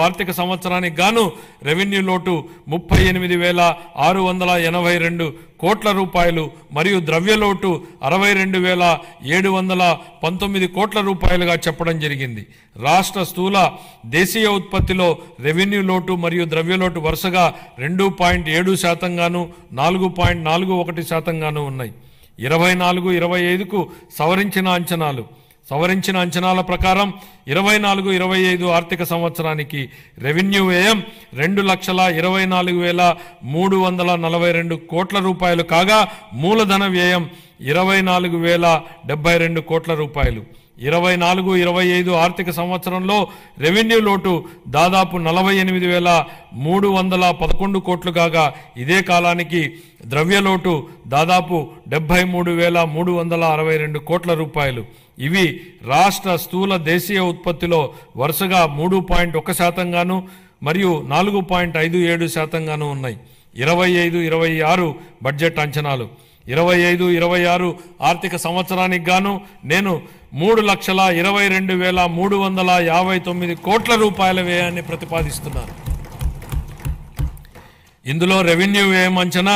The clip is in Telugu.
ఆర్థిక సంవత్సరానికి గాను రెవెన్యూ లోటు 38,682 కోట్ల రూపాయలు మరియు ద్రవ్యలోటు 62,719 కోట్ల రూపాయలుగా చెప్పడం జరిగింది. రాష్ట్ర స్థూల దేశీయ ఉత్పత్తిలో రెవెన్యూ లోటు మరియు ద్రవ్యలోటు వరుసగా 2.7% గాను 4.41% గాను ఉన్నాయి. 24-25కు సవరించిన అంచనాల ప్రకారం 24-25 ఆర్థిక సంవత్సరానికి రెవెన్యూ వ్యయం 2,24,342 కోట్ల రూపాయలు కాగా మూలధన వ్యయం 24,072 కోట్ల రూపాయలు. 24-25 ఆర్థిక సంవత్సరంలో రెవెన్యూ లోటు దాదాపు 48,311 కోట్లు కాగా ఇదే కాలానికి ద్రవ్యలోటు దాదాపు 73,362 కోట్ల రూపాయలు. ఇవి రాష్ట్ర స్థూల దేశీయ ఉత్పత్తిలో వరుసగా 3.1% గాను మరియు 4.57% గాను ఉన్నాయి. 25-26 బడ్జెట్ అంచనాలు. 25-26 ఆర్థిక సంవత్సరానికి గాను నేను 3,22,359 కోట్ల రూపాయల వ్యయాన్ని ప్రతిపాదిస్తున్నాను. ఇందులో రెవెన్యూ వ్యయం అంచనా